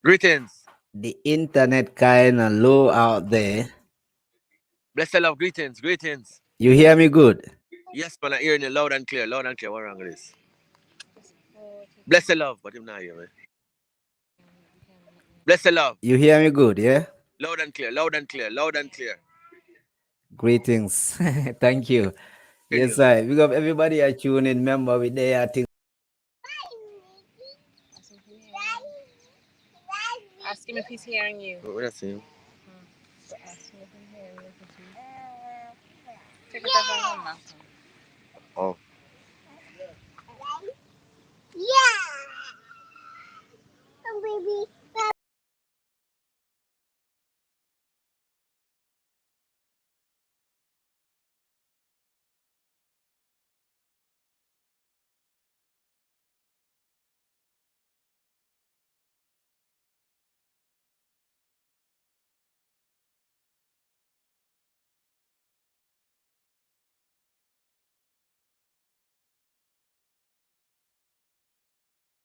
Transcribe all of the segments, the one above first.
Greetings. The internet kind of low out there. Bless the love. Greetings. Greetings. You hear me good? Yes, man, I hearing you loud and clear. Loud and clear. What wrong with this? Bless the love, but him not here, man. Bless the love. You hear me good, yeah? Loud and clear. Loud and clear. Loud and clear. Greetings. Thank you. Hearing Yes, you. I. Because everybody are tuning. Remember, we there. I think Ask him if he's hearing you. What I see? So ask him if he's hearing you. Take it off and come back. Oh.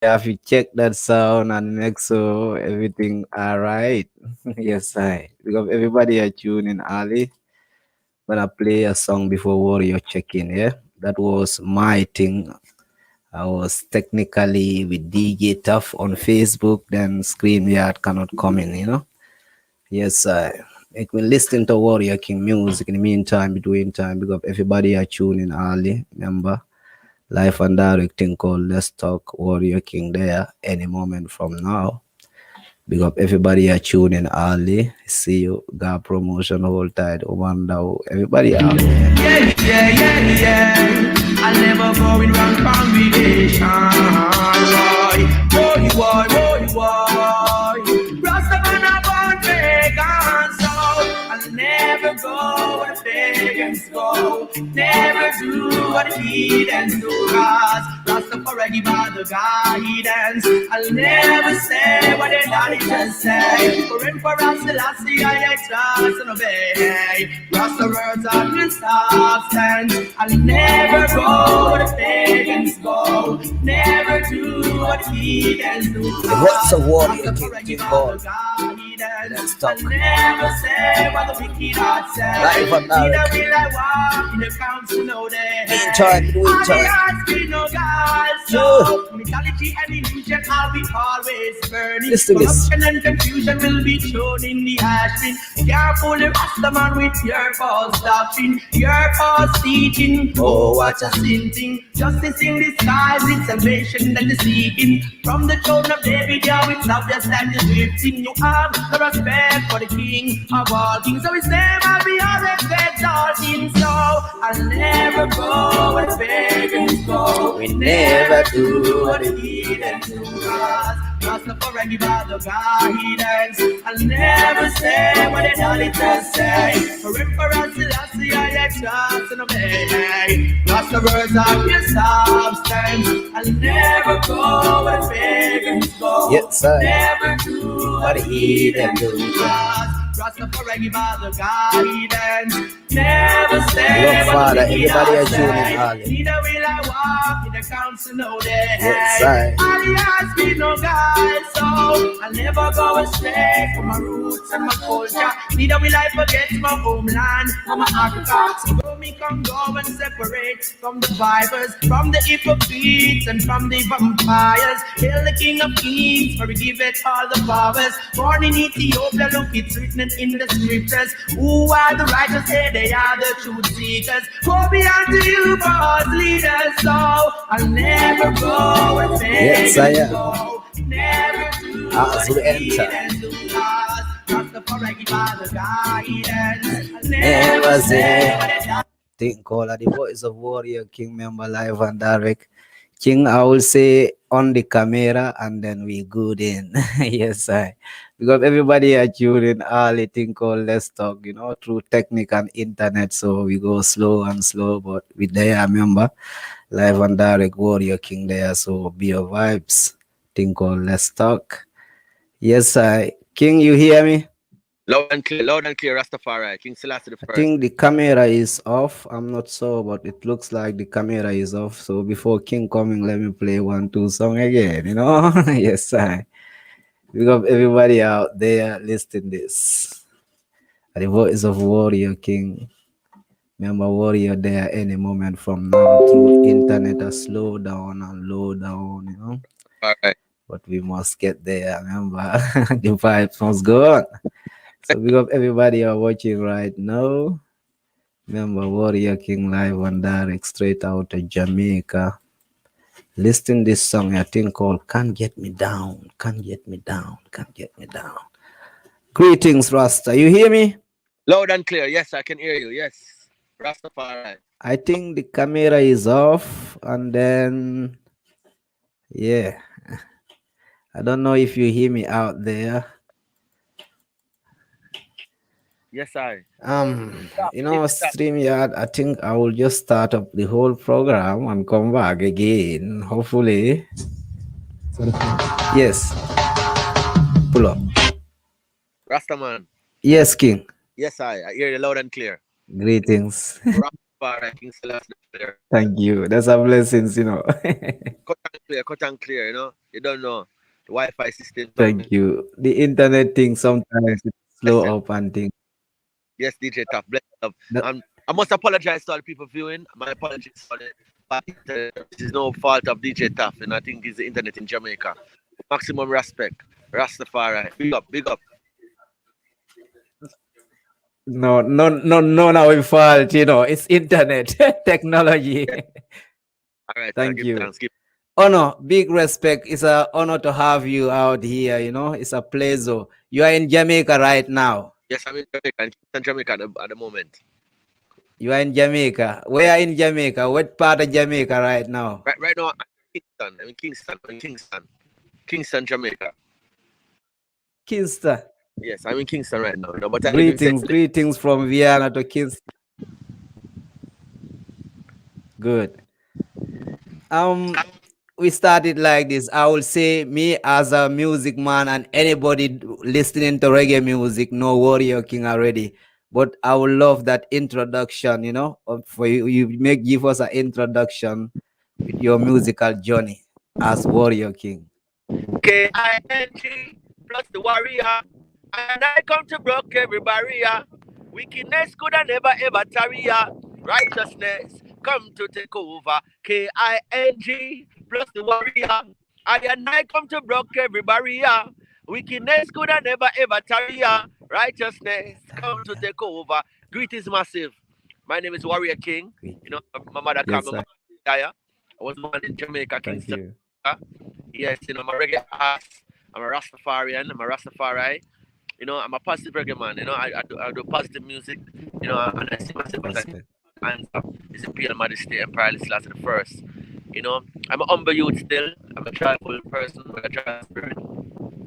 you have to check that sound and make sure everything all right. Yes, I. Because everybody are tuning early. Gonna play a song before Warrior check in, yeah? That was my thing. I was technically with DJ Taff on Facebook, then ScreenYard cannot come in, you know? Yes, I. Make me listen to Warrior King music in the meantime, between time, because everybody are tuning early, remember? Live and direct thing called Let's Talk Warrior King there any moment from now. Big up everybody are tuning early. See you. Got promotion whole tide. Wonder everybody out there. Yeah. I'll never go in wrong congregation. Boy. Rastaman upon pagan soul. I'll never go where the pagans go. Never do what the heathens do. Cause Rastafari by the guidance. I'll never say what the daddy just say. For Emperor Selassie I trust and obey. Rasta words are in substance. I'll never go where the pagans go. Never do what the heathens do. What's a warrior king called? Let's talk. I'll never say what the wicked heart say. Live and Neither direct. will I walk in the council no day. Meantime, meantime. No God, so mentality and illusion I'll be always burning. Listen to this. Corruption and confusion will be shown in the ash bin. Careful the Rastaman with your false doctrine, your false teaching. Oh, what a sin thing. Justice in disguise, it's salvation that is seeking. From the throne of David, yeah, it's obvious that you're drifting. You have the respect for the king of all kings. So his name I'll be always exalting. So I'll never go where the pagans go. We never do what the heathens do. Rastafari by the guidance. I'll never say what the auditors say. For Emperor Selassie I trust and obey. Rasta words are your substance. I'll never go where pagans go. Yes, sir. Never do what the heathens do. Rastafari by the guidance. Never say Lord what Father, the everybody heathens are tuning say. early. Neither will I walk in the council no day. Yes, sir. Alias be no guy, so I'll never go astray from my roots and my culture. Neither will I forget my homeland or my Africa. So go me come go and separate from the vipers, from the hypocrites and from the vampires. Hail the King of Kings, for we give it all the powers. Born in Ethiopia, look, it's written in the scriptures. Who are the righteous? Say they are the truth seekers. Go beyond to you, God's leaders. So I'll never go where Yes, I pagans am. go. Never do As we what enter. heathens do. Rastafari by the guidance. I'll Never never say say what they done. thing called the voice of warrior king member live and direct. King, I will say on the camera and then we good in. Yes, I. Because everybody are tuning early thing called Let's Talk, you know, through technique and internet. So we go slow and slow, but we there, remember, live and direct warrior king there. So be your vibes. Thing called Let's Talk. Yes, I. King, you hear me? Loud and clear, Rastafari. King Selassie the I first. think the camera is off. I'm not sure, but it looks like the camera is off. So before King coming, let me play 1, 2 song again. You know, yes, I. Big up everybody out there listening this. The voice of Warrior King. Remember, Warrior there any moment from now through internet a slow down and low down, you know. All right. But we must get there. Remember, the vibes must go on. So big up everybody are watching right now. Remember, Warrior King live and direct straight out of Jamaica. Listen this song, I think called "Can't Get Me Down." Can't get me down. Can't get me down. Greetings, Rasta. You hear me? Loud and clear. Yes, I can hear you. Yes. Rastafari. I think the camera is off, and then yeah. I don't know if you hear me out there. Yes, I. You know, StreamYard, I think I will just start up the whole program and come back again. Hopefully. Yes. Pull up. Rastaman. Yes, King. Yes, I hear you loud and clear. Greetings. Rastafari, King Celeste clear. Thank you. That's a blessing, you know. Cut and clear, you know. You don't know. The Wi-Fi system. Thank you. The internet thing sometimes it's slow up and things. Yes, DJ Taff. Bless up. That- I must apologize to all the people viewing. My apologies for the this is no fault of DJ Taff, and I think it's the internet in Jamaica. Maximum respect. Rastafari. Big up, big up. No, our fault, you know. It's internet technology. All right. Thank you. Thanks. Honor, big respect. It's an honor to have you out here, you know. It's a pleasure. You are in Jamaica right now. Yes, I'm in Jamaica at the moment. You are in Jamaica. Where in Jamaica? What part of Jamaica right now? Right now, I'm in Kingston, Jamaica. Kingston. Yes, I'm in Kingston right now. But Greetings from Vienna to Kingston. Good. We started like this. I will say, me as a music man and anybody listening to reggae music know Warrior King already. But I would love that introduction, you know, for you. You may give us an introduction with your musical journey as Warrior King. KING plus the warrior, and I come to broke every barrier. Wickedness could have never ever tarry. Righteousness come to take over. KING plus the warrior, and I come to broke every barrier. Wickedness could have never ever tarry. Righteousness come to take over. Greetings massive. My name is Warrior King. You know, my mother called me Maya. I was born in Jamaica, Kingston. Yes, you know, I'm a reggae artist. I'm a Rastafarian. I'm a Rastafari. You know, I'm a positive reggae man. You know, I do positive music. You know, and I see myself as hands up. It's Imperial Majesty Empire Selassie the First. You know, I'm a humble youth still. I'm a joyful person with a joyful spirit.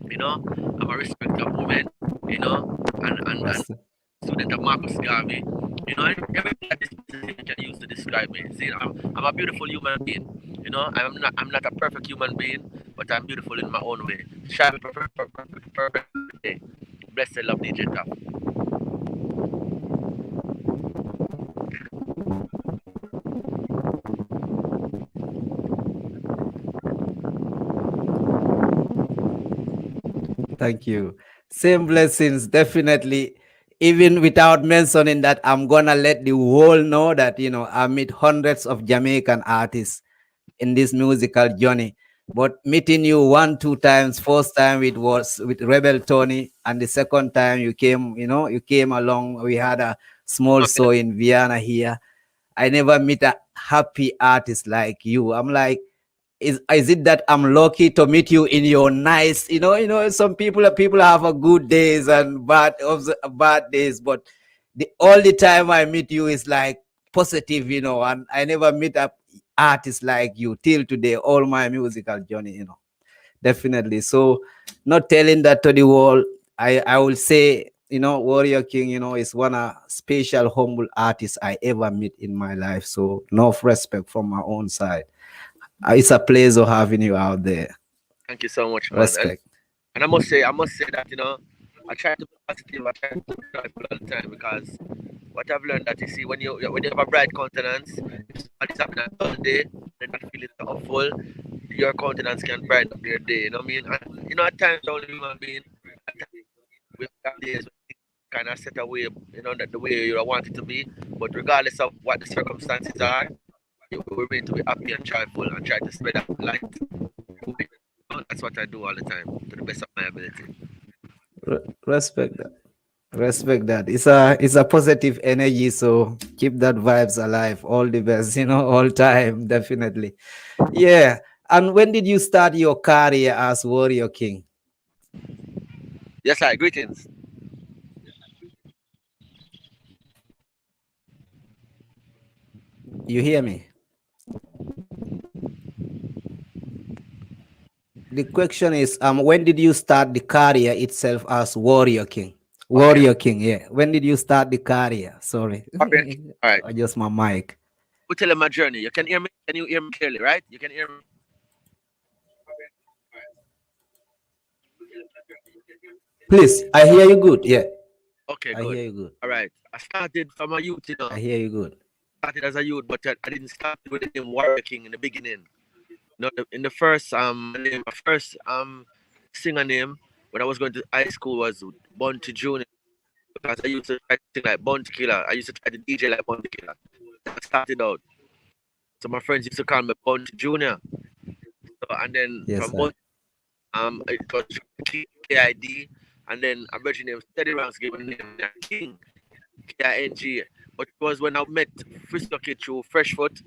You know, I'm a respect of women. You know, and student of Marcus Garvey. You know, everything that this person can use to describe me. See, I'm a beautiful human being. You know, I'm not a perfect human being, but I'm beautiful in my own way. Shall be perfect day. Blessed love DJ Taff. Thank you. Same blessings, definitely. Even without mentioning that, I'm gonna let the world know that, you know, I meet hundreds of Jamaican artists in this musical journey. But meeting you 1-2 times, first time it was with Rebel Tony, and the second time you came, you know, you came along. We had a small show in Vienna here. I never meet a happy artist like you. I'm like, is it that I'm lucky to meet you in your nice, you know, some people have a good days and bad days, but the only time I meet you is like positive, you know, and I never meet a artist like you till today, all my musical journey, you know. Definitely. So not telling that to the world, I will say, you know, Warrior King, you know, is one of special humble artists I ever meet in my life. So enough respect from my own side. It's a pleasure having you out there. Thank you so much, man. Respect. And I must say that, you know, I try to be positive, I try to be joyful all the time, because what I've learned that, you see, when you have a bright countenance, if somebody's having a dull day, they're not feeling so full, your countenance can brighten up their day. You know what I mean? And at times only human being, at times we have days when kind of set away, that the way you want it to be. But regardless of what the circumstances are, you remain to be happy and joyful and try to spread that light. That's what I do all the time to the best of my ability. Respect that. Respect that. It's a positive energy, so keep that vibes alive. All the best, all time, definitely. Yeah. And when did you start your career as Warrior King? Yes, sir. Greetings. You hear me? The question is, when did you start the career itself as Warrior King? Warrior King, yeah. When did you start the career? Sorry. All right. Adjust my mic. We'll tell you my journey. You can hear me? Can you hear me clearly, right? You can hear me? Please, I hear you good. Yeah. Okay, I good. hear you good. All right. I started from a youth, I hear you good. Started as a youth, but I didn't start with the name Warrior King in the beginning. In the first my first singer name when I was going to high school was Bounty Junior, because I used to try to sing like Bounty Killer. I used to try to DJ like Bounty Killer. That started out. So my friends used to call me Bounty Junior. So, and then Yes, from Bounty, it was KID, and then a virgin name Steady Ranks gave me the name King, KING. But it was when I met Frisco Kid through Freshfoot,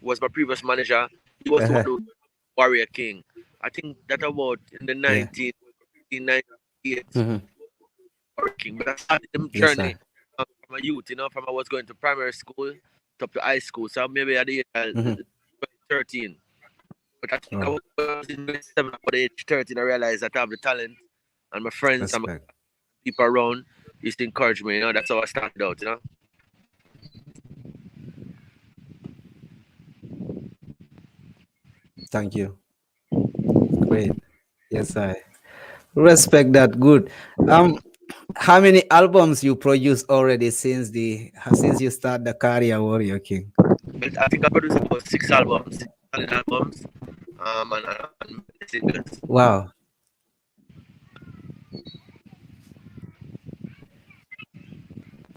was my previous manager. He was the one who Warrior King. I think that about in the 1998 Warrior King. But I started the journey from a youth, from I was going to primary school up to high school. So maybe at the age 13. But I think I was in grade 7, at the age 13, I realized that I have the talent, and my friends and my people around used to encourage me. That's how I started out. Thank you. Great. Yes, I respect that. Good. How many albums you produced already since you start the career Warrior King? I think I produced about 6 albums, and singles. Wow.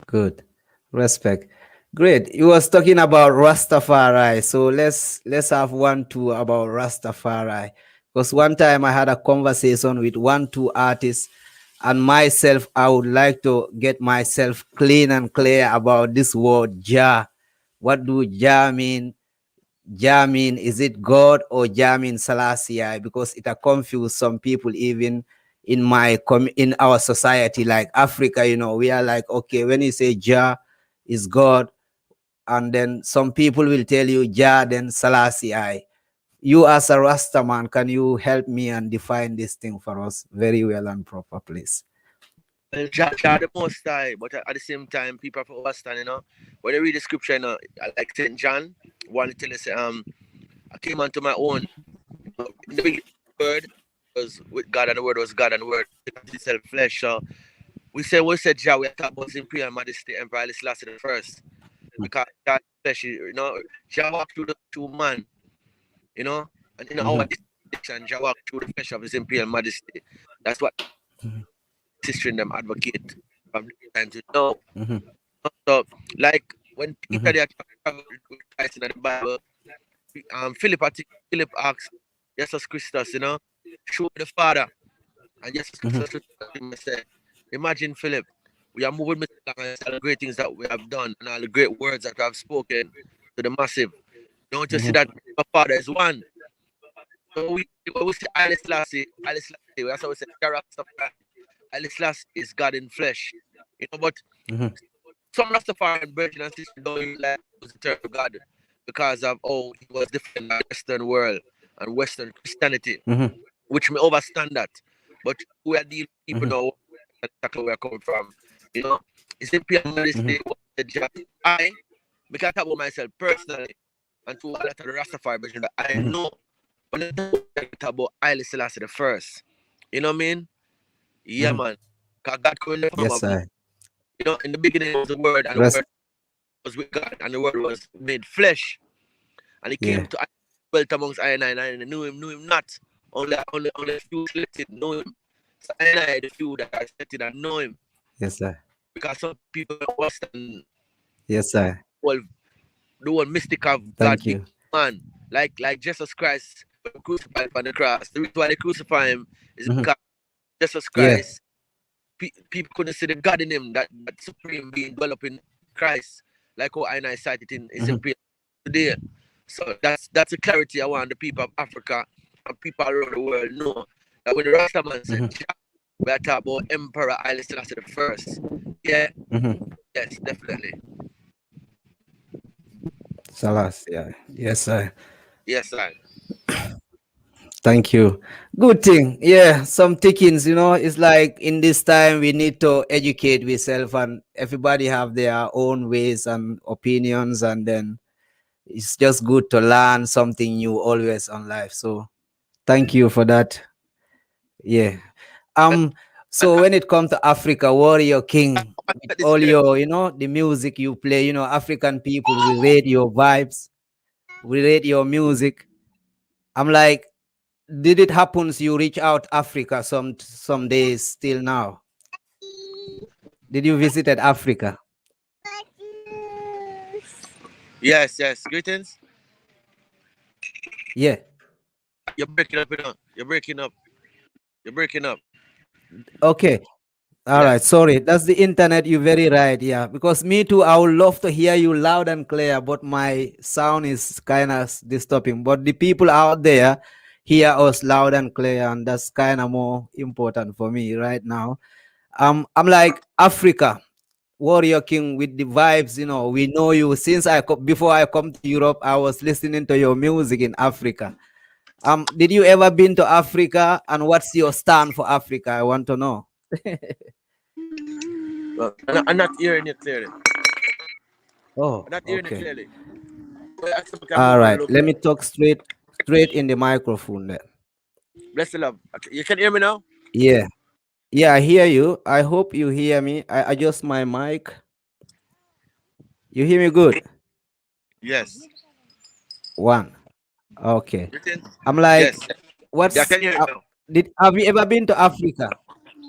Good. Respect. Great. You was talking about Rastafari. So let's have 1-2 about Rastafari. Because one time I had a conversation with 1-2 artists, and myself, I would like to get myself clean and clear about this word Jah. What do Jah mean? Jah mean, is it God or Jah mean Selassie? Because it confused some people even in our society, like Africa, we are like, okay, when you say Jah is God, and then some people will tell you Jah, then Selassie. You as a Rasta man, can you help me and define this thing for us very well and proper, please? Well, Jah the most high, but at the same time, people have to understand, when they read the scripture, like St. John, one tell us, I came unto my own. In the beginning, the word was with God, and the word was God, and the word itself flesh. So we said Jah, we talk about His Imperial Majesty Emperor Haile Selassie the first, because Jah flesh, Jah walked through the true man, and our distinction, Jah walked through the flesh of His Imperial Majesty. That's what history and them advocate from time to know. So, like when Peter they traveled with Christ in the Bible, Philip asked Jesus Christus, show the Father, and Jesus Christus said, imagine Philip, we are moving with all the great things that we have done and all the great words that we have spoken to the massive. Don't you see that our Father is one? So we see Haile Selassie, that's how we say Haile Selassie is God in flesh. But some Rastafarian brethren and sisters don't like the term God because of how he was different in the Western world and Western Christianity, which may overstand that. But we are dealing with people know exactly where I come from. It's Imperial Majesty. I can talk about myself personally and to a lot of the Rastafari brethren that I know when I talk about Haile Selassie the first. You know what I mean? Yeah, man. Because God couldn't from in the beginning was the word, and the word was with God, and the word was made flesh. And he came to dwelt amongst I and I knew him not. Only a few selected know him. So I and I, the few that are selected and know him. Yes, sir. Because some people don't understand Yes, sir. all the whole mystic of God Thank being you. man. Like Jesus Christ crucified on the cross. The reason why they crucify him is Mhm. because Jesus Yeah. Christ, people couldn't see the God in him, that supreme being dwelt in Christ. Like how I and I cited in Mhm. St. today. So that's the clarity I want the people of Africa and people around the world know that when the Rastaman said, Mhm. "Jah," we are talking about Emperor Haile Selassie the first. Yeah, Mhm. yes, definitely. Salas. Yeah. Yes, sir. Yes, I. Thank you. Good thing. Yeah, some tickings, it's like in this time we need to educate ourselves and everybody have their own ways and opinions and then it's just good to learn something new always on life. So thank you for that. Yeah. And, So when it comes to Africa, Warrior King, I with said this all here. your, the music you play, African people, we rate your vibes, we rate your music. I'm like, did it happen you reach out Africa some days till now? Did you visited Africa? Yes, yes. Greetings. Yeah. You're breaking up, You're breaking up. You're breaking up. Okay. All right. Yes. Sorry. That's the internet. You're very right. Yeah. Because me too, I would love to hear you loud and clear, but my sound is kind of disturbing. But the people out there hear us loud and clear, and that's kind of more important for me right now. I'm like Africa. Warrior King with the vibes, we know you since before I come to Europe, I was listening to your music in Africa. Did you ever been to Africa and what's your stand for Africa? I want to know. Well, I'm not hearing you clearly. I'm Oh, not hearing you okay. clearly. Well, I can All move a right. little Let me bit. talk straight in the microphone then. Bless the love. Okay, you can hear me now? Yeah. Yeah, I hear you. I hope you hear me. I adjust my mic. You hear me good? Yes. One. Okay. Greetings. I'm like, Yes. Yeah, I what's can hear you now. have you ever been to Africa?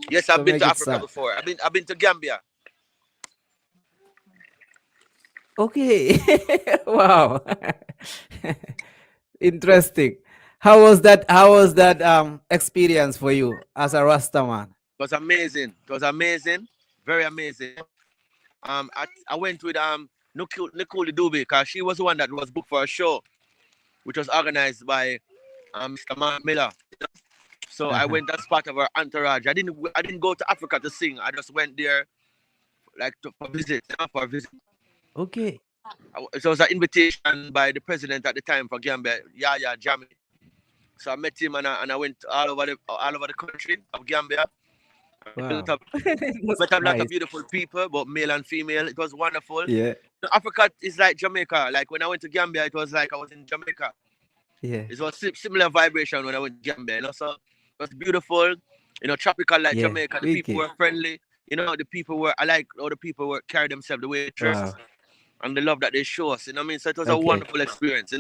Yes, To I've been make to it Africa sad. before. I've been to Gambia. Okay. Wow. Interesting. How was that experience for you as a Rasta man? It was amazing. It was amazing. Very amazing. I went with Nicole Dube because she was the one that was booked for a show, which was organized by Mr. Mark Miller. So I Uh-huh. went as part of her entourage. I didn't go to Africa to sing. I just went there like for visit, for a visit. Okay. So it was an invitation by the president at the time for Gambia, Yaya Jammeh. So I met him and I went all over the country of Gambia. Wow. That's Met a lot of nice. beautiful people, both male and female. It was wonderful. Yeah. Africa is like Jamaica. Like when I went to Gambia, it was like I was in Jamaica. Yeah. It was similar vibration when I went to Gambia. So it was beautiful. Tropical like Yeah. Jamaica. The people Wicked. were friendly. The people were. I like how the people were carry themselves the way they dress Wow. and the love that they show us. I mean, so it was a Okay. wonderful experience.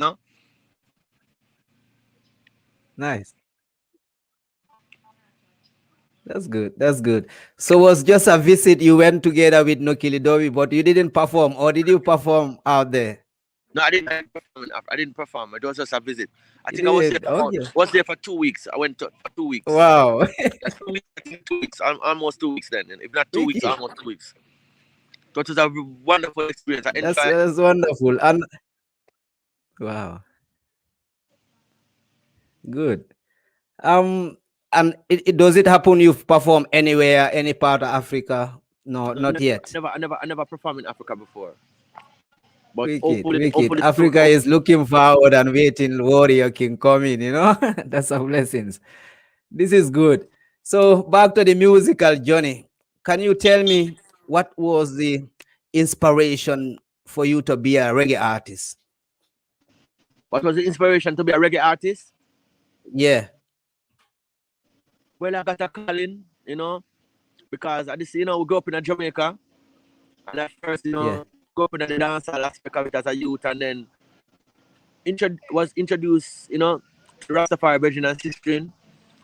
Nice. That's good. That's good. So was just a visit you went together with Nokilidobi, but you didn't perform, or did you perform out there? No, I didn't perform. It was just a visit. I You think I was there did. for Okay. for 2 weeks. I went for 2 weeks. Wow. That's 2 weeks. I think 2 weeks. Almost 2 weeks then. And if not 2 weeks, Wicked. almost 2 weeks. So it was a wonderful experience. I That's enjoyed. that's wonderful. And wow, good. Um, and does it happen you've performed anywhere, any part of Africa? No, No, not yet. I never performed in Africa before. But Wicked, hopefully, wicked. hopefully soon. Africa is looking forward and waiting. Warrior King coming. That's a blessings. This is good. So back to the musical journey. Can you tell me what was the inspiration for you to be a reggae artist? What was the inspiration to be a reggae artist? Yeah, Well, I got a calling, because I just, we grew up in Jamaica, and at first, yeah. grew up in the dancehall aspect of it as a youth, and then was introduced, to Rastafari brethren and sisters,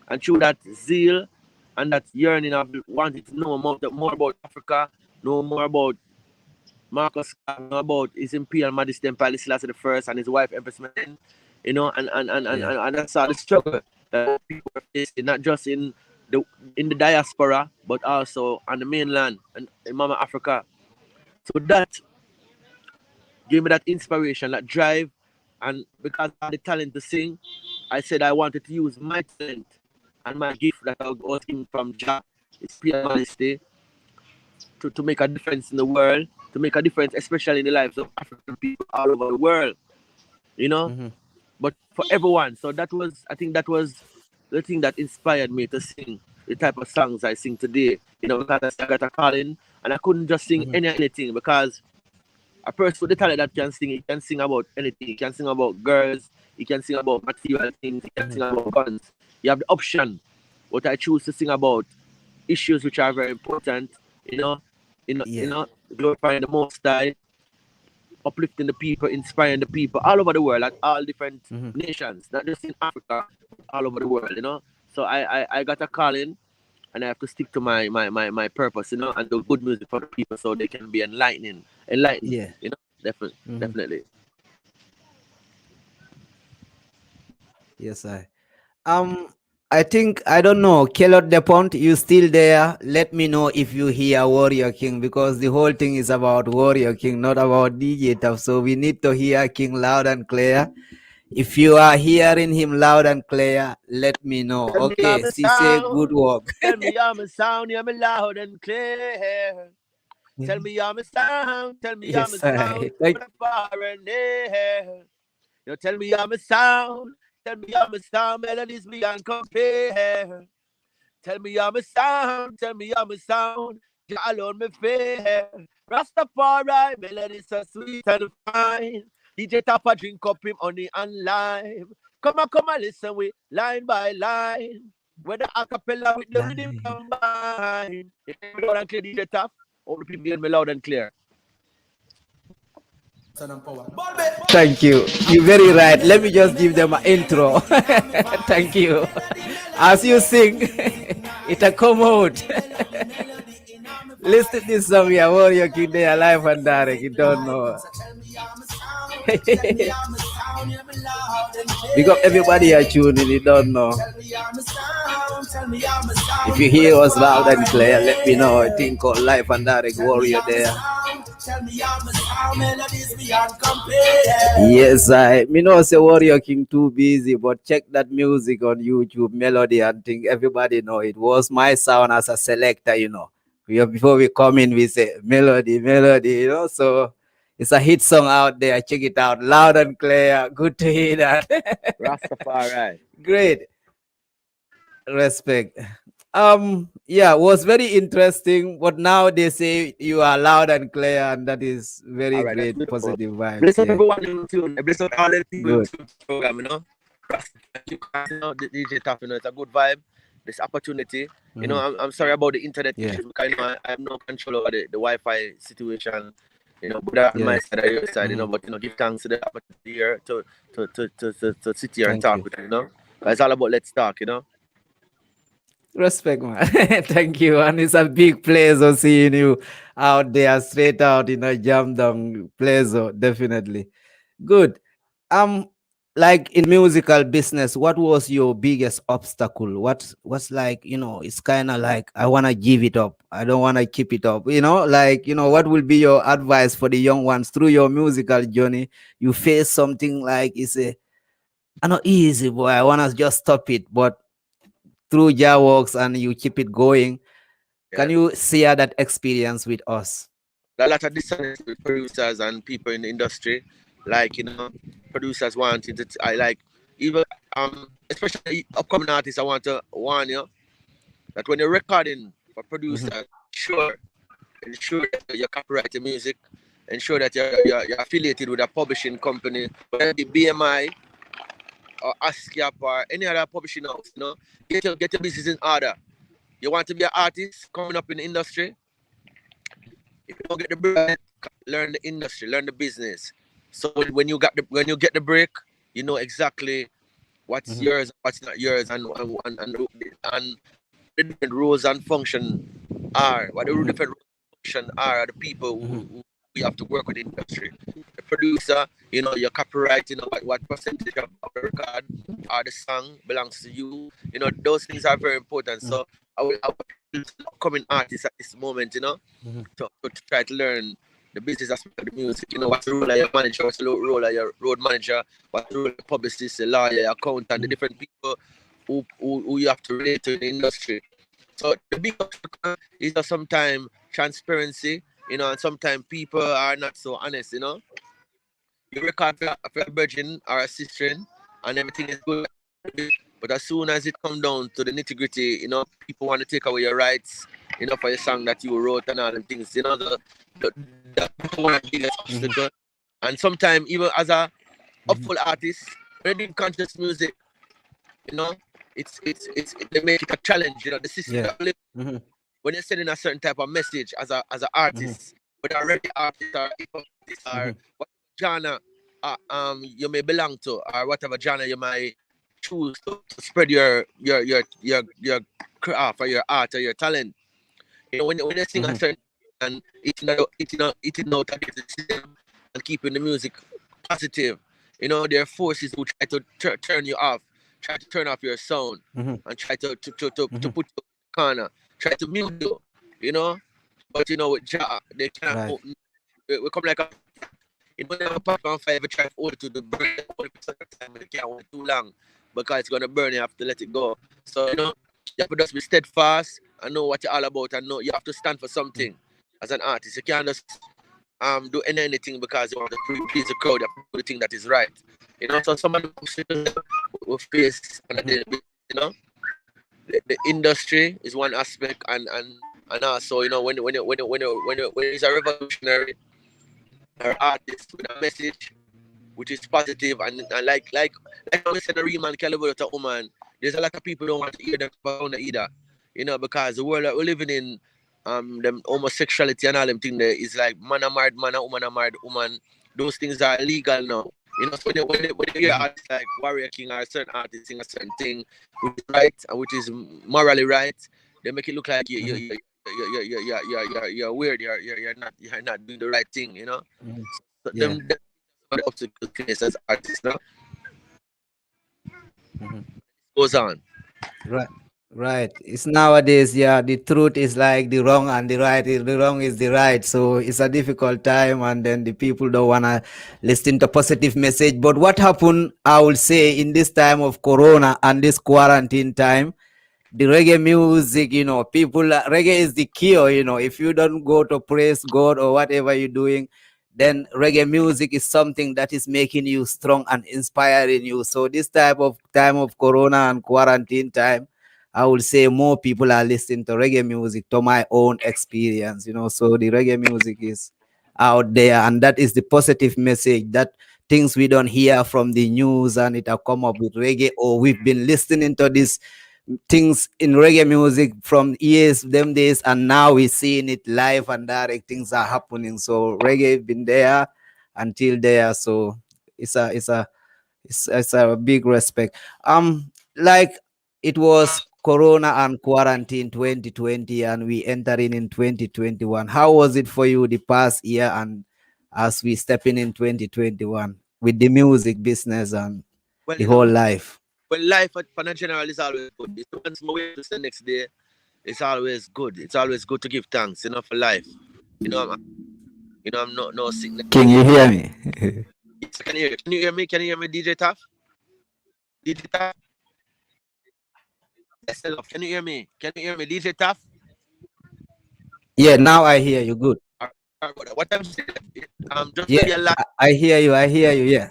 and through that zeal and that yearning of wanting to know more about Africa, know more about Marcus Garvey, know about His Imperial Majesty Empire Selassie the First and his wife Empress Menen, Yeah. and I saw the struggle that people are facing, not just the in the diaspora, but also on the mainland and in Mama Africa. So that gave me that inspiration, that drive, and because I had the talent to sing, I said I wanted to use my talent and my gift that I was given from Jah, His Imperial Majesty, to make a difference in the world, to make a difference, especially in the lives of African people all over the world, you know. Mm-hmm. But for everyone, so I think that was the thing that inspired me to sing the type of songs I sing today, because I got a calling and I couldn't just sing Mm-hmm. anything because a person with the talent that can sing, he can sing about anything. He can sing about girls, he can sing about material things, he can Mm-hmm. sing about guns. You have the option. But I choose to sing about issues which are very important, you know, Yeah. glorifying the Most High, uplifting the people, inspiring the people all over the world, at all different Mm-hmm. nations, not just in Africa, but all over the world. So I got a calling and I have to stick to my purpose, and do good music for the people so they can be enlightened, Yeah. definitely, Mm-hmm. definitely. Yes, um I think I don't know, Kellot Depont, you still there? Let me know if you hear Warrior King because the whole thing is about Warrior King, not about DJ Taff. So we need to hear King loud and clear. If you are hearing him loud and clear, let me know. Tell me I'm Okay, a Cisse, good sound. work. Tell me I'm a sound. Yeah, me loud and clear. Tell me I'm a sound. Tell me I'm a Yes, sound. I like. From the far and near. You tell me I'm a sound. Tell me I'm a sound. Melodies beyond compare. Tell me I'm a sound. Tell me I'm a sound. Jah alone me fair. Rastafari, melody so sweet and fine. DJ Tapper drink up him honey and lime. Come on, listen we line by line. Whether a cappella with the rhythm combine. You hear me loud and clear, DJ Taff? All the people hear me loud and clear. Thank you. You're very right. Let me just give them an intro. Thank you. As you sing, it'll come out. Listen to this song, yeah, Warrior King, they are live and direct. You don't know. Because everybody are tuning, you don't know. If you hear us loud and clear, let me know. I think called Live and Direct Warrior there. Yes, I me know say Warrior King too busy, but check that music on YouTube, melody and thing. Everybody know it was my sound as a selector, Before we come in, we say melody. So it's a hit song out there. Check it out, loud and clear. Good to hear that. Rastafari. Great. Respect. Yeah, was very interesting, but now they say you are loud and clear, and that is very All right, that's great beautiful. positive vibes. Bless up Yeah, everyone in tune. Bless up all the people in good. tune to the program. The DJ Taff, it's a good vibe. This opportunity. Mhm. I'm sorry about the internet Yeah, issues because I have no control over the Wi-Fi situation. But that on my yes. side or your side, Mhm. but give thanks to the opportunity here to sit here and Thank talk you. with you. It's all about let's talk. Respect, man. Thank you. And it's a big pleasure seeing you out there, straight out in a jam down pleasure. Definitely. Good. Um, like in musical business, what was your biggest obstacle? What's like, it's kind of like I wanna give it up. I don't wanna keep it up. What will be your advice for the young ones through your musical journey? You face something like I know easy, boy. I wanna just stop it, but through Jah works and you keep it going. Can Yeah. you share that experience with us? A lot of dissonance with producers and people in the industry. Like, producers wanting to, I like, even, especially upcoming artists, I want to warn you that when you're recording for Mhm. producers, ensure that you're copyrighting music, ensure that you're affiliated with a publishing company, whether it be BMI or ASCAP or any other publishing house. Get your business in order. You want to be an artist coming up in the industry, if you don't get the break, learn the industry, learn the business. So when you get the break, You know exactly what's Mhm. yours, what's not yours, and what the different roles and function are, what the Mhm. different roles and function are the people Mhm. who we have to work with in the industry. The producer, you know, your copyright, you know, what percentage of the record or the song belongs to you. You know, those things are very important. Mhm. So I would appeal to the upcoming artists at this moment, you know, Mhm. to try to learn the business aspect of the music. You know, what's the role of your manager, what's the role of your road manager, what's the role of the publicist, the lawyer, your accountant, the Mhm. different people who you have to relate to in the industry. So the big obstacle is that sometimes transparency, you know, and sometimes people are not so honest, you know. You record for a virgin or a sister and everything is good. But as soon as it come down to the nitty gritty, you know, people want to take away your rights, you know, for your song that you wrote and all them things. You know, the that's one of the biggest Mhm. obstacle. And sometimes even as a Mhm. upful artist, when they do conscious music, you know, they make it a challenge. You know, the system Yeah. that we live Mhm. when you're sending a certain type of message as an Mhm. artist, whether a reggae artist or hip hop artist or Mhm. what genre you may belong to or whatever genre you might choose to spread your craft or your art or your talent. You know, when you sing a Mhm. certain and eating out against the system and keeping the music positive, you know, there are forces who try to turn you off, try to turn off your sound, Mhm. and try to Mhm. put you in the corner, try to mute you, you know. But you know, with Jah, they cannot Right. open. We come like a fire. You know, when you have a pot on fire, if you try to hold it to the burn, hold it for some time, but you can't hold it too long because it's gonna burn. You have to let it go. So you know, you have to just be steadfast and know what you're all about, and know you have to stand for Mhm. something as an artist. You can't just do anything because you want to please the crowd. You have to do the thing that is right. You know, so some of the obstacles that we face on a Mhm. daily basis, you know, the industry is one aspect, and also you know when it's a revolutionary or artist with a message which is positive and like how we said the real man can live without a woman. There's a lot of people don't want to hear them about it either, you know, because the world that we're living in, them homosexuality and all them thing there is like man a married man, a woman a married woman. Those things are illegal now. You know, so when you hear Mhm. artists like Warrior King or certain artists sing a certain thing which is right and which is morally right, they make it look like Mhm. you're weird. You're not doing the right thing. You know, Mhm. so Yeah. them some of the obstacles face as artists. No, Mhm. goes on. Right. Right. It's nowadays, yeah, the truth is like the wrong and the right is the wrong is the right. So it's a difficult time and then the people don't wanna listen to positive message. But what happened, I will say, in this time of corona and this quarantine time, the reggae music, people, reggae is the cure. If you don't go to praise God or whatever you're doing, then reggae music is something that is making you strong and inspiring you. So this type of time of corona and quarantine time, I would say more people are listening to reggae music, to my own experience. So the reggae music is out there, and that is the positive message, that things we don't hear from the news, and it have come up with reggae, or we've been listening to this things in reggae music from years, them days, and now we're seeing it live and direct. Things are happening. So reggae been there until there. So it's a big respect. Like it was Corona and quarantine 2020, and we entering in 2021. How was it for you the past year, and as we stepping in 2021 with the music business and Well, the you know, whole life? well, life for the general is always good. It's once my wake up the next day, it's always good. It's always good to give thanks, you know, for life. You know, I'm not no sickness. Can you hear me? Yes, I can hear you. Can you hear me? Can you hear me, DJ Taff? DJ Taff? Yes, hello. Can you hear me? Can you hear me, DJ Taff? Yeah, now I hear you good. What I'm saying, just to Yeah, be alive. I hear you. I hear you. Yeah,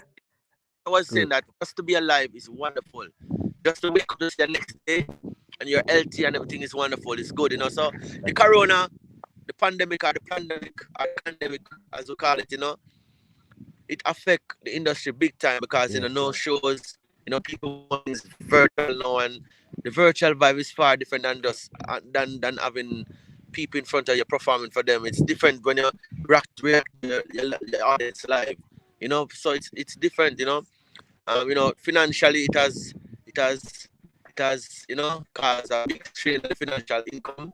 I was saying good. that just to be alive is wonderful. Just to wake up just the next day and you're healthy and everything is wonderful. It's good, you know. So the corona, the pandemic, as we call it, you know, it affect the industry big time because Yeah. no shows, people want things virtual now, and the virtual vibe is far different than just than having people in front of you performing for them. It's different when you react to your audience live, so it's different, Financially it has caused a big strain on the financial income.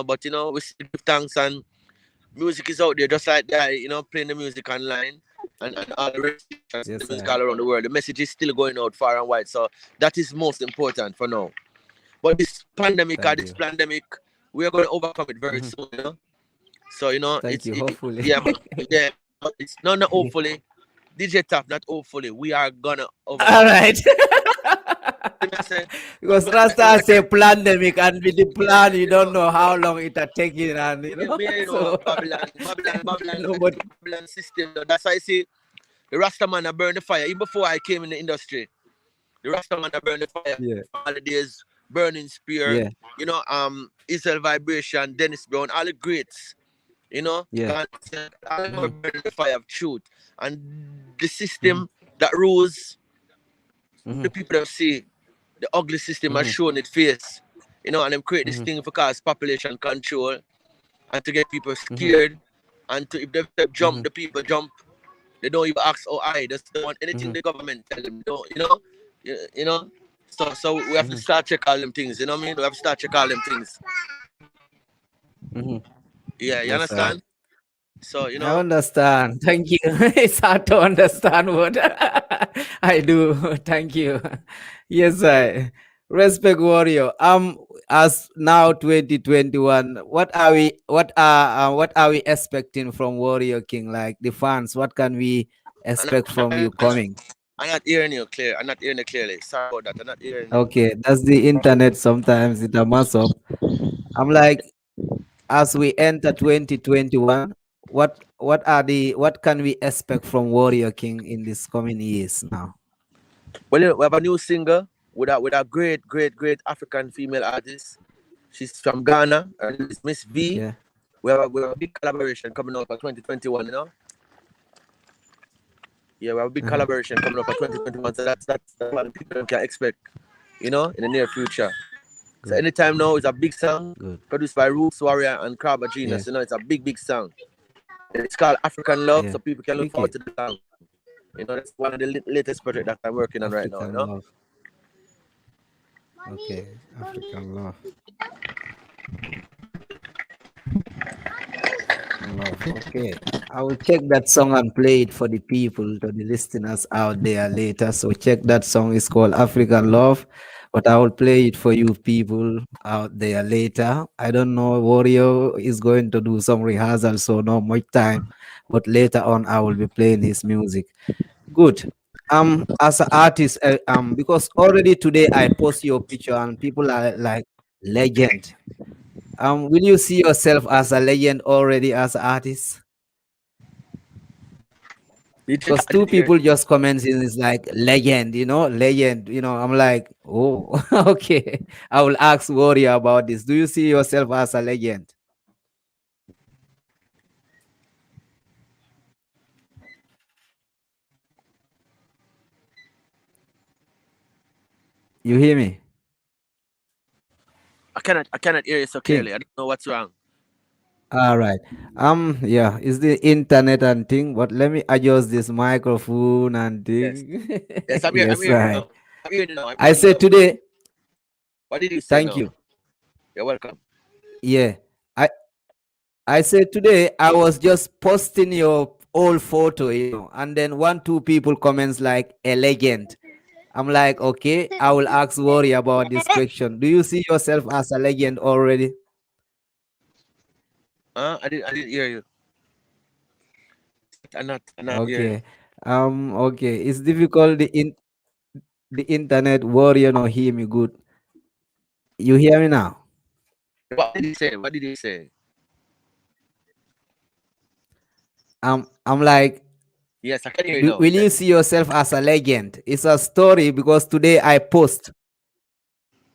But we still give thanks, and music is out there just like that. Playing the music online and all the radio stations, the Yes, music I. all around the world. The message is still going out far and wide. So that is most important for now. But this pandemic or Thank this you. pandemic, we are going to overcome it very Mhm. soon. So Thank you. Hopefully. yeah, yeah, but it's not hopefully. DJ Taff, not hopefully. We are gonna All overcome it. right. Let me say, Because we Rasta are say pandemic, and with the yeah, plan, you don't know how long it are taking, and so Babylon, nobody. Babylon system. That's why I say the Rasta man I burn the fire. Even before I came in the industry, the Rasta man I burn the fire Yeah, from all the days, Burning Spear, yeah, Israel Vibration, Dennis Brown, all the greats. yeah. I remember Mm-hmm, burning the fire of truth. And the mm-hmm, system that rules, mm-hmm, the people that see the ugly system has mm-hmm, shown its face. And them create this mm-hmm, thing for cause population control and to get people mm-hmm, scared. And to if they step mm-hmm, jump, the people jump. They don't even ask oh I just don't want anything mm-hmm, the government tell them. Don't you know. So we have to mm-hmm, start check all them things, you know what I mean? We have to start check all them things. mm-hmm. Yeah, you Yes, I. understand? So I understand. Thank you. It's hard to understand what I do. Thank you. Yes, I respect warrior. As now 2021, what are we expecting from Warrior King? Like the fans, what can we I'm expect from you not, coming? I'm not hearing you clear. I'm not hearing you clearly. Sorry about that. I'm not hearing you. Okay, that's the internet. Sometimes it a mess up. I'm like, as we enter 2021, what can we expect from Warrior King in this coming years now? Well, we have a new singer with a great African female artist. She's from Ghana. Her name is Miss V. Yeah. We have a big collaboration coming out for 2021. Yeah, we have a big Uh-huh. collaboration coming up for 2021. So that's what the people can expect. In the near future. So Good. anytime now is a big song Good. produced by Roots Warrior and Crabba Yeah. Genius. It's a big song. It's called African Love, Yeah. so people can look forward Wicked. to the song. That's one of the latest project that I'm working on right now. African love. Okay. African love. Love. Okay. I will check that song and play it for the people, to the listeners out there later. So check that song. It's called African Love. But I will play it for you people out there later. I don't know. Warrior is going to do some rehearsal, so not much time. But later on, I will be playing his music. Good. As an artist, because already today I post your picture and people are like legend. Will you see yourself as a legend already as an artist? Because I two didn't hear people you. just comments in is like legend, legend. I'm like, oh, okay. I will ask Warrior about this. Do you see yourself as a legend? You hear me, I cannot hear you so King? clearly. I don't know what's wrong. All right. Yeah, it's the internet and thing, but let me adjust this microphone and Yes. thing. Yes, I'm Yes, hearing you right. now. I'm hearing you now. I'm I hearing you said now. today, What did you say thank now? you. You're welcome. Yeah. I I said today I was just posting your old photo, and then one, two people comments like a legend. I'm like, okay, I will ask Worry about this question. Do you see yourself as a legend already? I didn't hear you. I'm not hearing. Okay. Okay. It's difficult the internet Warrior no hear me good. You hear me now? What did he say? What did he say? I'm like, Yes, I can hear you now. will you Yes. see yourself as a legend? It's a story because today I post.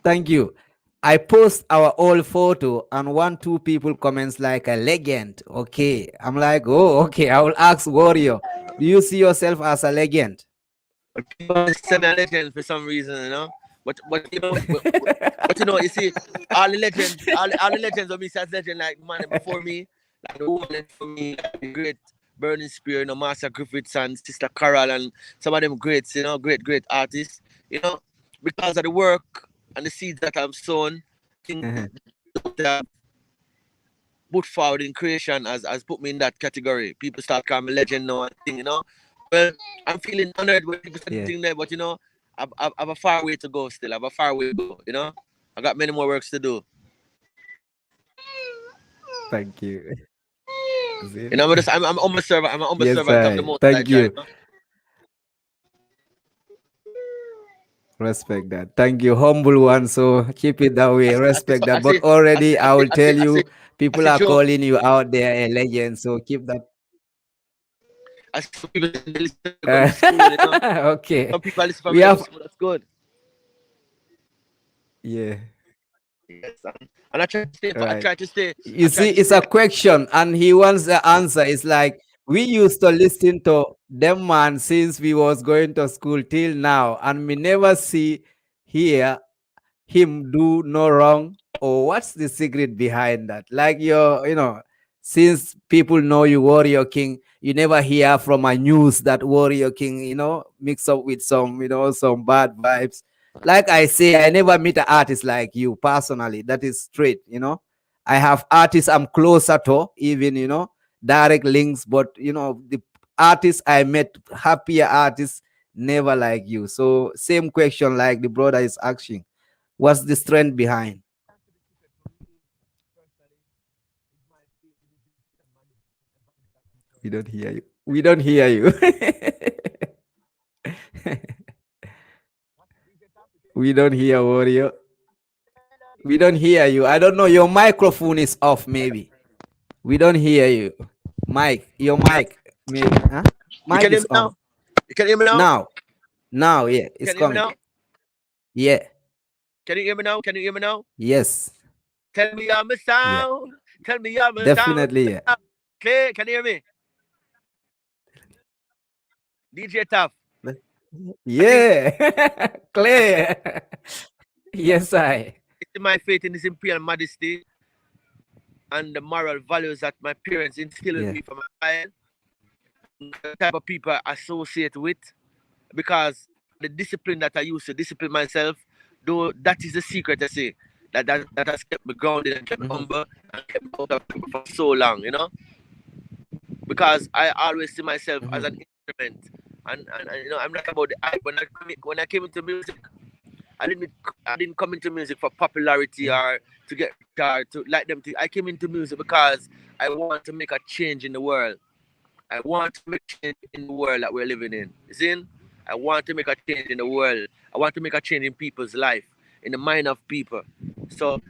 Thank you. I post our old photo and one, two people comments like a legend. Okay. I'm like, oh, okay. I will ask Warrior. Do you see yourself as a legend? But people send a legend for some reason. But you see, all the legends, all the legends of me says legend like man before me, like the woman for me, like the great Burning Spear, Master Griffiths and Sister Carol and some of them greats, great artists, you know, because of the work and the seeds that I've sown. I think Uh-huh. what I've put forward in creation has put me in that category. People start calling me legend now and thing. Well, I'm feeling honored when people say the Yeah. thing there, but I've a far way to go still. I've a far way to go. I got many more works to do. Thank you. See? I'm a humble servant. I'm a humble Yes, servant of the I. Most High Thank Jah. you. Respect that. Thank you, humble one. So keep it that way. Respect that. But already, I will tell you, I people see are Joe. calling you out there a legend. So keep that. I see some people saying they listen to come to school. Okay. Some people are listening from We me to have, school. That's good. yeah, Yes, and I try to stay. I right. try to stay. I You try see, to it's stay. a question, and he wants the answer. It's like we used to listen to them man since we was going to school till now, and we never see here him do no wrong. Or what's the secret behind that? Like since people know you Warrior King, you never hear from a news that Warrior King, mix up with some bad vibes. Like I say, I never meet an artist like you personally. That is straight. I have artists I'm closer to, even direct links, but the artists I met, happier artists, never like you. So same question like the brother is asking. What's the strength behind? We don't hear you. We don't hear you. We don't hear Warrior. We don't hear you. I don't know. Your microphone is off, maybe. We don't hear you. Mike, your mic, maybe. Huh? You Mic can hear is me on. now. You can hear me now. Now, now, yeah, You it's can hear me coming. now. Yeah, Can you hear me now? Can you hear me now? yes, Tell me I'm a yeah, sound. Tell me I'm a sound. definitely, yeah. Clear. Can you hear me? DJ Taff. I think Yeah, clear. Yes, I. it's in my faith in His Imperial Majesty and the moral values that my parents instilled in Yeah. me from a child. The type of people I associate with, because the discipline that I use to discipline myself, though that is the secret I say. That has kept me grounded and kept me Mhm, humble and kept me out of trouble for so long. Because I always see myself as mhm, an instrument. And I'm not about the hype. When I came into music, I didn't I didn't come into music for popularity mhm, or to get rich or to like them. I came into music because I want to make a change in the world. I want to make change in the world that we're living in. You see? I want to make a change in the world. I want to make a change in people's life, in the mind of people. So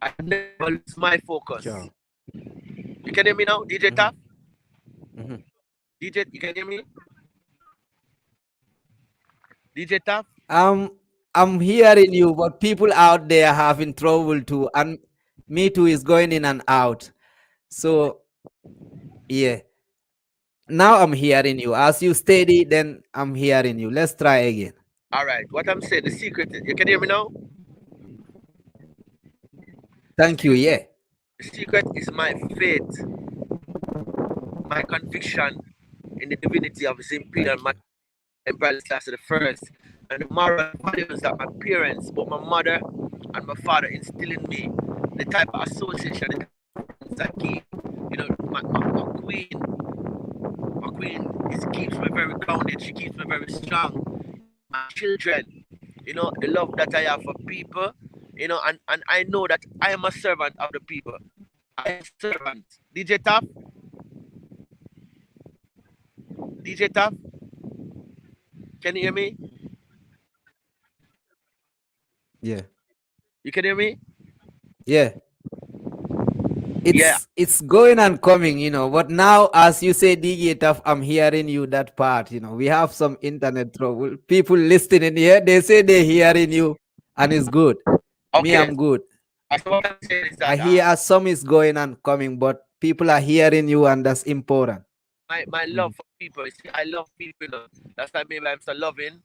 I never lose my focus. sure. You can hear me now, DJ Taff? Mhm, mhm. DJ, you can hear me? DJ Taff? Um, I'm hearing you, but people out there having trouble too, and me too is going in and out. So yeah, now I'm hearing you. As you steady, then I'm hearing you. Let's try again. All right. What I'm saying, the secret is, you can hear me now? Thank you. Yeah. The secret is my faith, my conviction in the divinity of His Imperial Thank you. Majesty Emperor Class the First, and the moral values that my parents, both my mother and my father, instill in me. The type of association, the type of friends I keep. My queen keeps me very grounded. She keeps me very strong. My children, the love that I have for people, and I know that I am a servant of the people. I am a servant. DJ Taff, DJ Taff, can you hear me? Yeah. You can hear me? Yeah. Yeah. It's going and coming, But now, as you say, DJ Tough, I'm hearing you that part. We have some internet trouble. People listening here, they say they're hearing you, and it's good. Me, Okay. I'm good. So what I'm saying is I that hear some is going and coming, but people are hearing you, and that's important. my love Mhm. for people. You see, I love people. That's why maybe I'm so loving.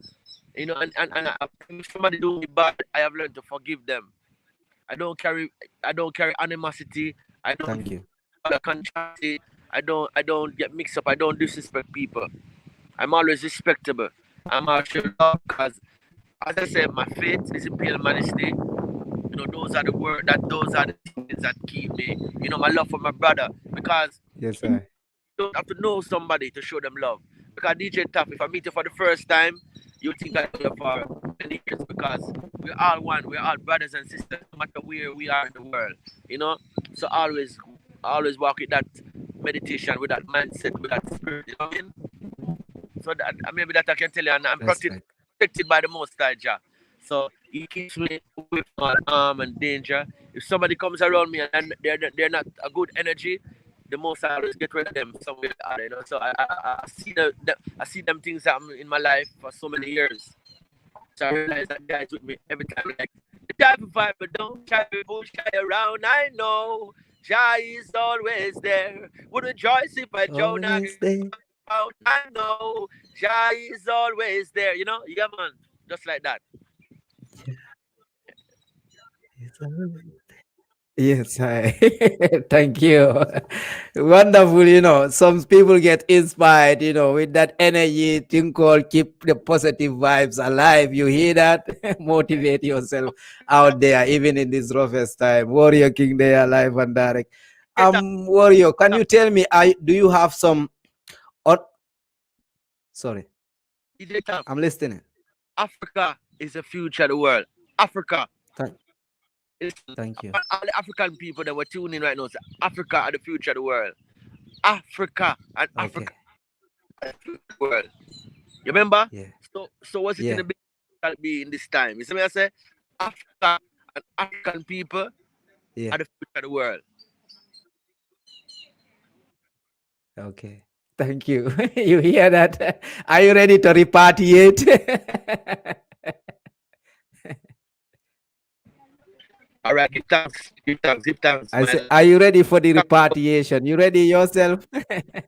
If somebody do me bad, I have learned to forgive them. I don't carry animosity. I don't Thank you. follow contracty. I don't get mixed up. I don't disrespect people. I'm always respectable. I'm all show love because, as I said, my faith, discipline, and modesty. Those are the word that those are the things that keep me. My love for my brother, because Yes, I. you don't have to know somebody to show them love. Because DJ Taff, if I meet you for the first time, you think I know you for many years, because we're all one. We're all brothers and sisters, no matter where we are in the world. You know, so always walk with that meditation, with that mindset, with that spirit. You know what I mean? So that, maybe that I can tell you, and I'm That's right. protected by the Most High Jah. So he keeps me away from all harm and danger. If somebody comes around me and they're not a good energy, the Most High always get rid of them somewhere or other. So I see I see them things happen in my life for so many years. So I realize that guys with me every time. Like, the type of vibe, but don't try to push shy around. I know Jah is always there. Would rejoice if I Jonah Always there. out. I know Jah is always there. Yeah, man, just like that. It's always Yes, hi. Thank you. Wonderful, some people get inspired, with that energy, think called keep the positive vibes alive. You hear that? Motivate yourself out there, even in this roughest time. Warrior King there, alive and direct. DJ Taff, Warrior, can you tell me, do you have some, or, sorry, DJ Taff, I'm listening. Africa is the future of the world. Africa. Thank, Listen, thank you. all the African people that were tuning in right now say Africa are the future of the world. Africa and Okay. Africa are the future of the world. You remember? Yeah. So what's it in Yeah. the beginning shall be in this time? You see me I say? Africa and African people Yeah. are the future of the world. Okay. Thank you. You hear that? Are you ready to repatriate? All right, give thanks, give thanks, give thanks, I say, man. are you ready for the repatriation? You ready yourself?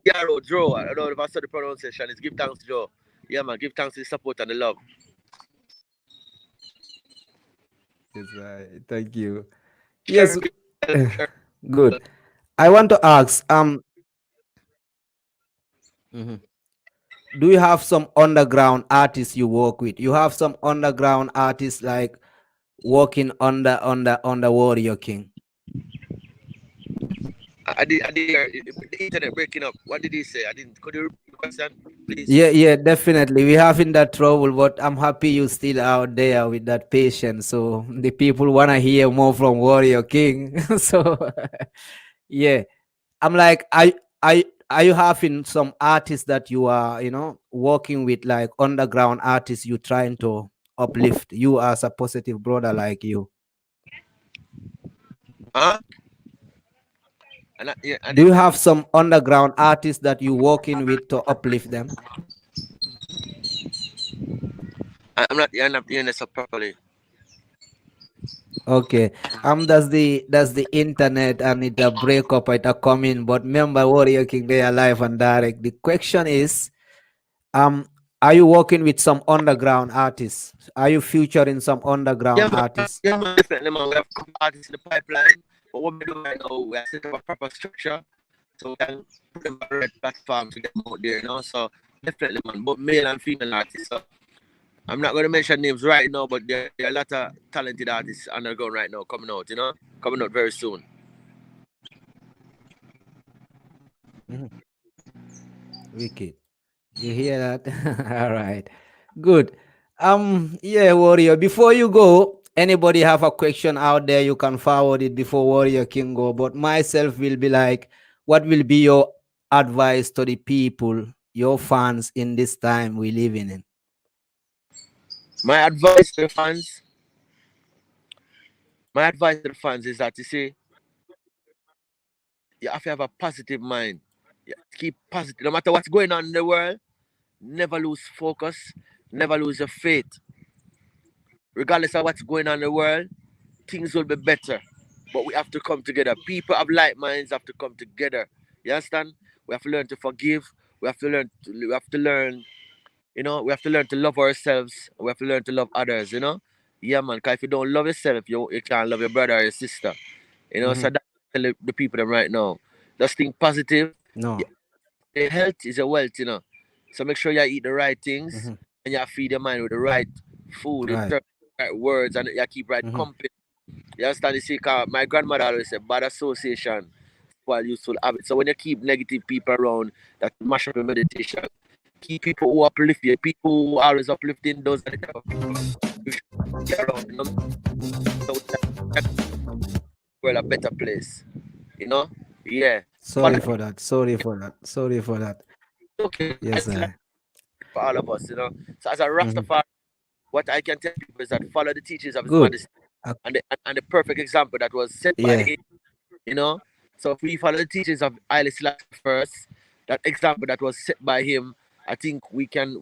Yaro, Joe. I don't know if I saw the pronunciation. It's give thanks, Joe. Yeah, man. Give thanks to the support and the love. Yes, right. Thank you. Yes. Share people, share Good. people. I want to ask, mhm, do you have some underground artists you work with? You have some underground artists like working on the Warrior King. I did hear the internet breaking up. What did he say? I didn't. Could you repeat the question, please? Yeah, yeah, definitely. We having that trouble, but I'm happy you still out there with that patience. So the people wanna hear more from Warrior King. So yeah, I'm like, are you having some artists that you are, working with, like underground artists you trying to uplift? You as a positive brother like you. Huh? Yeah, I Do didn't. you have some underground artists that you working with to uplift them? I'm not hearing this up properly. Okay. That's the internet and it a break up it a come in. But remember Warrior King they are live and direct. The question is, um, are you working with some underground artists? Are you featuring some underground Yeah, artists? yeah, man, definitely, man. We have a couple artists in the pipeline, but what we do right now, we are set up a proper structure so we can put them on the right platform to get them out there. So definitely, man, both male and female artists. So I'm not going to mention names right now, but there are a lot of talented artists underground right now coming out. Coming out very soon. Mhm. Wicked. You hear that? All right. Good. Yeah, Warrior. Before you go, anybody have a question out there, you can forward it before Warrior King go. But myself will be like, what will be your advice to the people, your fans in this time we living in? My advice to the fans, my advice to the fans is that, you see, you have to have a positive mind. You keep positive, no matter what's going on in the world. Never lose focus, never lose your faith. Regardless of what's going on in the world, things will be better. But we have to come together. People of like minds have to come together. You understand? We have to learn to forgive. We have to learn to love ourselves. We have to learn to love others. Yeah, man. Because if you don't love yourself, you can't love your brother or your sister. So Mhm. that's tell the people them right now. Just think positive. No. The health is a wealth, you know. So make sure you eat the right things Hmm. and you feed your mind with the right food in Right. terms of right words and you keep right Hmm. company. You understand? You see, 'cause my grandmother always said bad association while useful habits. So when you keep negative people around that mash up your meditation, keep people who uplift you, people who always uplifting those are the type of people you should be around, you know, so that world a better place, you know? Yeah. Sorry Follow for that. Sorry for that. Sorry for that. okay. I Yes, see that I. for all of us, you know. So as a Hmm. Rastafari, what I can tell people is that follow the teachings of His Good. Majesty Uh, and the perfect example that was set by yeah. him, you know. So if we follow the teachings of Haile Selassie first, that example that was set by him, I think we can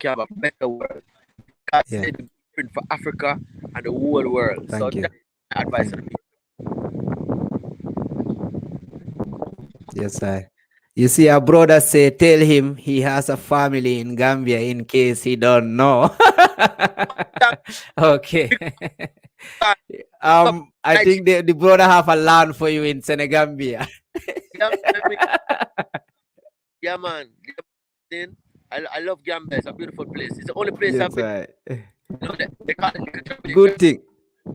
have a better world. God Yeah. said the blueprint for Africa and the whole world. So Thank you. that's my advice Thank to the you. people. Yes, I. You see, our brother say, tell him he has a family in Gambia in case he don't know. Thank Okay. you, God. Pick up I Nigeria. think the brother have a land for you in Senegambia. Yeah, yeah, man. Yeah, man. I love Gambia. It's a beautiful place. It's the only place I've Yes, been. I. You know, they call it like Good Jamaica. thing.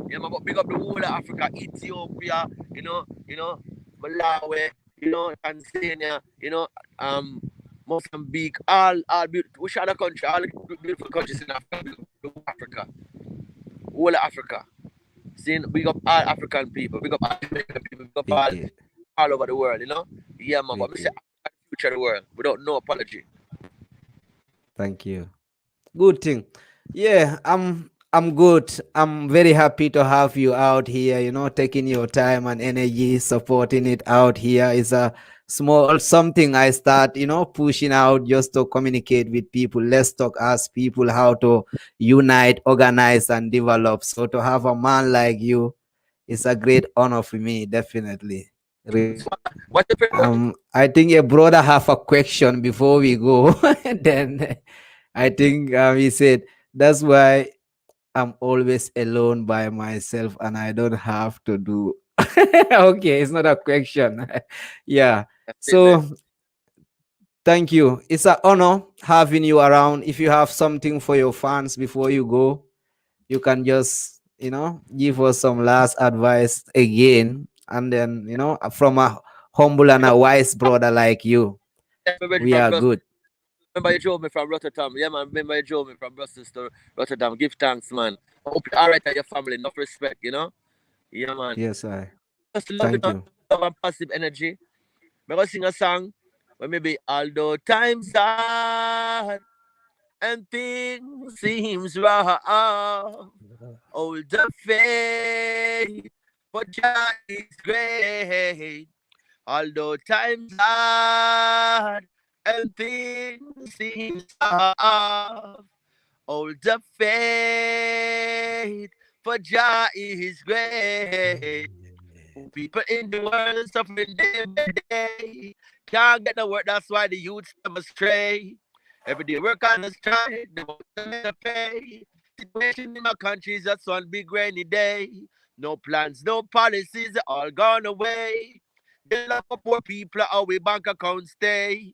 Yeah, man, but big up the whole of Africa, Ethiopia, Malawi, Tanzania, Mozambique, all beautiful, which other country, all the beautiful countries in Africa, big up the whole Africa, whole of Africa. Seeing big up all African people, big up all Jamaican people, big up Wicked. all over the world, you know? Yeah, man, but I say Wicked. Africa is the future of the world without no apology. Thank you. Good thing. Yeah, I'm good. I'm very happy to have you out here, taking your time and energy, supporting it out here. Is a small something I start, pushing out just to communicate with people. Let's talk as people how to unite, organize, and develop. So to have a man like you is a great honor for me, definitely. So, what's your favorite? I think a brother have a question before we go. Then I think he said that's why I'm always alone by myself and I don't have to do. Okay, it's not a question. Yeah. Statement. So thank you. It's an honor having you around. If you have something for your fans before you go, you can just, give us some last advice again. And then, from a humble and Big a up wise brother like you, everybody we from are Brussels. good. Remember you drove me from Rotterdam. Yeah, man. Remember you drove me from Brussels to Rotterdam. Give thanks, man. I hope you're all right at your family. Enough respect, you know? Yeah, man. Yes, I. Just love, Thank you. love and positive energy. I'm going to sing a song where maybe although times hard and things seems rough, hold the faith, for Jah is great. Although times hard and things seem tough, hold the faith, for Jah is great. People in the world suffering day by day. Can't get the work, that's why the youth them astray. Every day work on the strike, they want to pay. Situation in my country is just one big rainy day. No plans, no policies, they all gone away. They lock up poor people, how we bank accounts stay.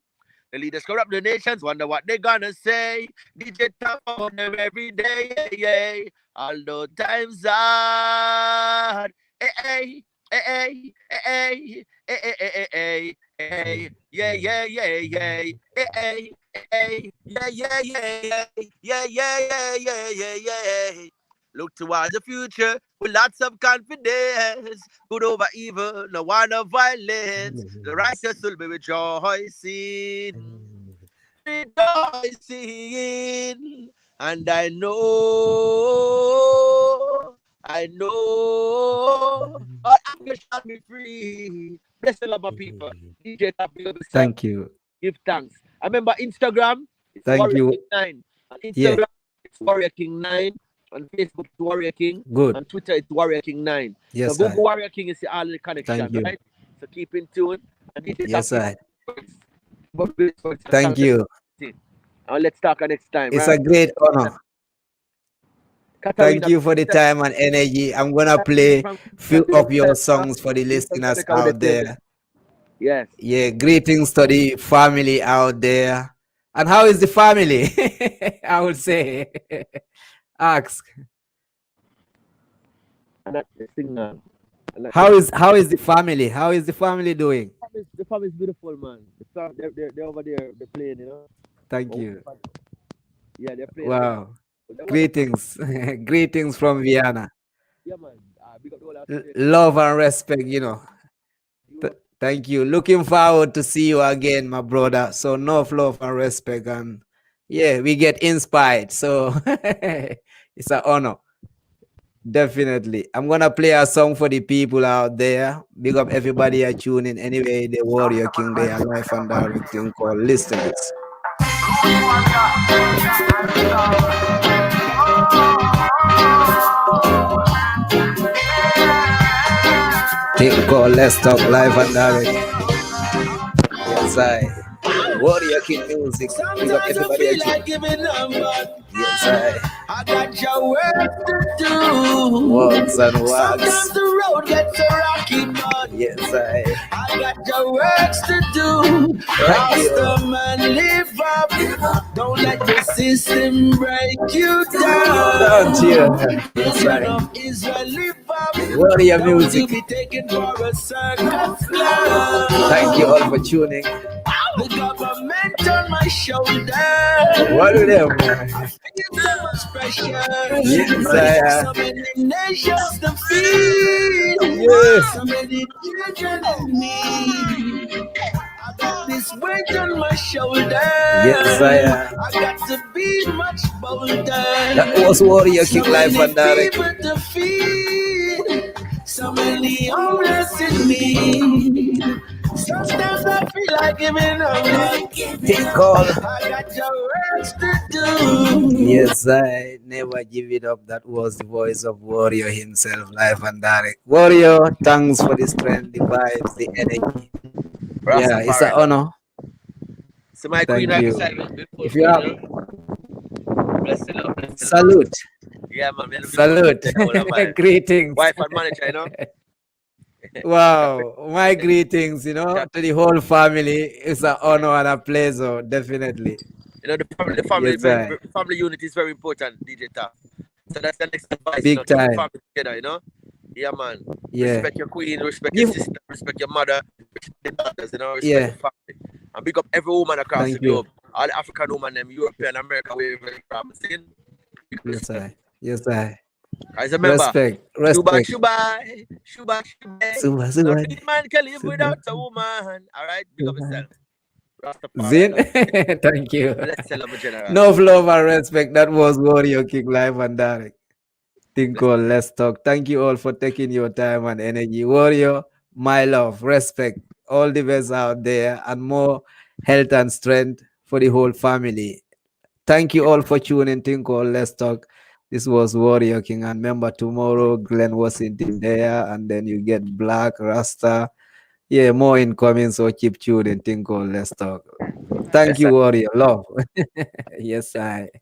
The leaders corrupt the nations, wonder what they gonna say. DJ Taff on them every day, yeah, yeah. Although times hard, eh, eh, eh, eh, eh, eh, eh, eh, eh, eh, eh, yeah, yeah, yeah, yeah, eh, eh, eh, yeah, yeah, yeah, yeah, yeah, yeah, yeah, yeah, yeah, yeah. Look towards the future with lots of confidence. Good over evil, no one of violence. The righteous will be rejoicing, rejoicing. And I know, all Africa shall be free. Bless the love of people. DJ Top, big up yourself. Thank you. Give thanks. I remember Instagram, it's Thank Warrior you. King 9. On Yeah, Instagram, it's Warrior King 9. On Facebook, it's Warrior King. good. On Twitter, it's Warrior King 9. So Yes, I. Google Warrior King is the all the Thank connection, you. right? So keep in tune. And DJ Top, Yes, give I. words. Words and Thank songs. you. And let's talk next time, It's a right? great honor. Thank Katarina, you for the time and energy. I'm gonna play from few of your Philadelphia. songs for the Eastern listeners Jamaica with the out playlist. there. Yes. Yeah, greetings to the family out there. And how is the family? I would say. Ask. And that the signal. And that How is the family? How is the family doing? the farm is beautiful, man. They're over there. They're playing, you know. Thank But you. yeah, they're playing over there. Wow. But they want to, Greetings. Greetings from Vienna. yeah, man. Big up the whole Australia. Love and respect, Europe. Thank you. Looking forward to see you again, my brother. So enough love and respect, and yeah, we get inspired. So it's an honor. Definitely. I'm gonna play a song for the people out there. Big up everybody are tuning anyway. The Warrior King, they are live and direct thing called Listeners. Thing called Let's Talk Live and Direct. Yes, I. Warrior King music. Big up Sometimes I everybody feel are like tuning. giving up, but Yes, I got your work to do. Works and Sometimes works. the road gets so rocky, but Yes, I got your works to do. Thank you. Rasta man, live up. Don't let the system break you down. Don't you? Yes, Children I. of Israel, live up. Warrior Don't you music. be taken for a circus clown. Thank you all for tuning. The government on my shoulder. What do them? I feel so much pressure. Yes, I. So many nations to feed. Yes. So many children in need. I got this weight on my shoulder. Yes, I. I got to be much bolder. That was Warrior King Live and Direct. People to feed. So many homeless in need. Sometimes I feel like giving up. Take call. I got your works to do. Yes, I never give it up. That was the voice of Warrior himself, live and direct. Warrior, thanks for the strength, the vibes, the energy. Yeah, it's an Rastafari. honor. So my queen Thank right you. beside me. Beautiful If you queen, have you know. Bless the Lord. Bless the Lord. salute, Yeah, man. Me love the salute, whole of my greetings. wife and manager, you know. Wow, my greetings, to the whole family. It's an honor and a pleasure, definitely. You know, Yes, I. family unity is very important, DJ Taff. So that's the next advice, Big keep the time. family together, you know. Yeah, man. Yeah. Respect your queen, respect your Give, sister, respect your mother, respect your daughters, respect yeah. your family. And big up every woman across Thank the you. globe. All the African women, them European, America, wherever you're from. Seeing? Yes, I. Yes, I. Guys, remember, Respect. Shuba, Respect. Shuba, Shuba, Shuba. Suba, No suba, real man can live suba, without a woman. All right, big up suba. yourself. Rastafari, Zin, love. thank you. Let's celebrate general. No love and respect. That was Warrior King live and direct. Think called Let's Talk. Thank you all for taking your time and energy. Warrior, my love, respect. All the best out there and more health and strength for the whole family. Thank you all for tuning. Think called Let's Talk. This was Warrior King. And remember, tomorrow, Glenn Washington there. And then you get Black, Rasta. Yeah, more incoming. So keep tuning. Think called Let's Talk. Thank Yes, you, sir. Warrior. Love. Yes, I.